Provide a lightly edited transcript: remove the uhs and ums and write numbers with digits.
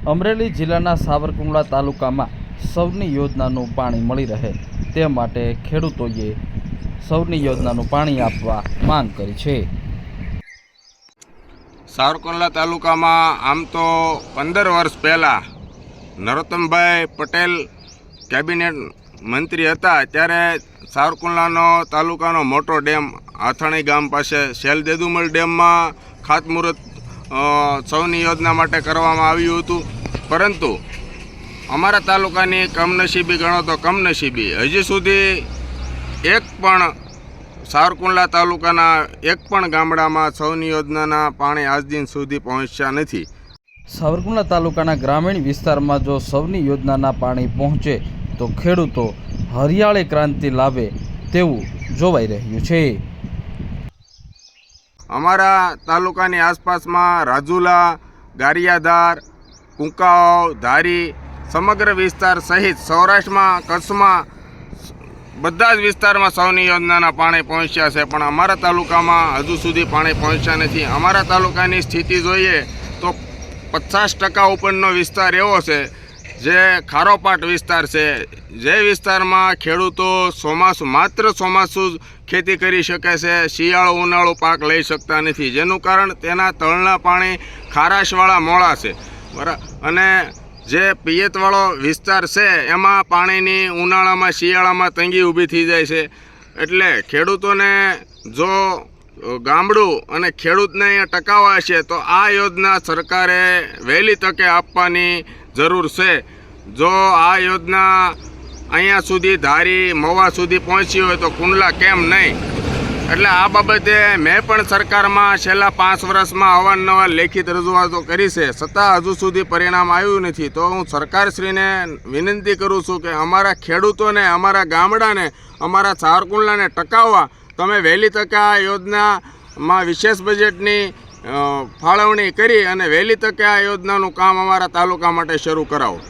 અમરેલી જિલ્લાના સાવરકુંડલા તાલુકામાં સૌની યોજનાનું પાણી મળી રહે તે માટે ખેડૂતોએ સૌની યોજનાનું પાણી આપવા માંગ કરી છે। સાવરકુંડલા તાલુકામાં આમ તો 15 વર્ષ પહેલાં નરોત્તમભાઈ પટેલ કેબિનેટ મંત્રી હતા ત્યારે સાવરકુંડલાનો તાલુકાનો મોટો ડેમ આથાણી ગામ પાસે શેલદેદુમલ ડેમમાં ખાતમુહૂર્ત સૌની યોજના માટે કરવામાં આવ્યું હતું, પરંતુ અમારા તાલુકાની કમનસીબી ગણો તો કમનસીબી હજી સુધી એક પણ સાવરકુંડલા તાલુકાના એક પણ ગામડામાં સૌની યોજનાના પાણી આજ દિન સુધી પહોંચ્યા નથી। સાવરકુંડલા તાલુકાના ગ્રામીણ વિસ્તારમાં જો સૌની યોજનાના પાણી પહોંચે તો ખેડૂતો હરિયાળી ક્રાંતિ લાવે તેવું જોવાઈ રહ્યું છે। અમારા તાલુકાની આસપાસમાં રાજુલા, ગારિયાધાર, કુંકાવાવ, ધારી સમગ્ર વિસ્તાર સહિત સૌરાષ્ટ્રમાં, કચ્છમાં બધા જ વિસ્તારમાં સૌની યોજનાના પાણી પહોંચ્યા છે, પણ અમારા તાલુકામાં હજુ સુધી પાણી પહોંચ્યા નથી। અમારા તાલુકાની સ્થિતિ જોઈએ તો 50% ઉપરનો વિસ્તાર એવો છે જે ખારોપાટ વિસ્તાર છે, જે વિસ્તારમાં ખેડૂતો માત્ર ચોમાસું ખેતી કરી શકે છે, શિયાળો ઉનાળો પાક લઈ શકતા નથી, જેનું કારણ તેના તળના પાણી ખારાશવાળા મોળા છે અને જે પિયતવાળો વિસ્તાર છે એમાં પાણીની ઉનાળામાં શિયાળામાં તંગી ઊભી થઈ જાય છે। એટલે ખેડૂતોને જો ગામડું અને ખેડૂતને અહીંયા ટકાવવા છે તો આ યોજના સરકારે વહેલી તકે આપવાની જરૂર છે। જો આ યોજના અહીંયા સુધી ધારી મવા સુધી પહોંચી હોય તો કુંડલા કેમ નહીં? એટલે આ બાબતે મેં પણ સરકારમાં છેલ્લા 5 વર્ષમાં અવારનવાર લેખિત રજૂઆતો કરી છે, છતાં હજુ સુધી પરિણામ આવ્યું નથી। તો હું સરકારશ્રીને વિનંતી કરું છું કે અમારા ખેડૂતોને, અમારા ગામડાને, અમારા સાવરકુંડલાને ટકાવવા તમે વહેલી તકે આ યોજનામાં વિશેષ બજેટની ફાળવણી કરી અને વહેલી તકે આ યોજનાનું કામ અમારા તાલુકા માટે શરૂ કરાવો।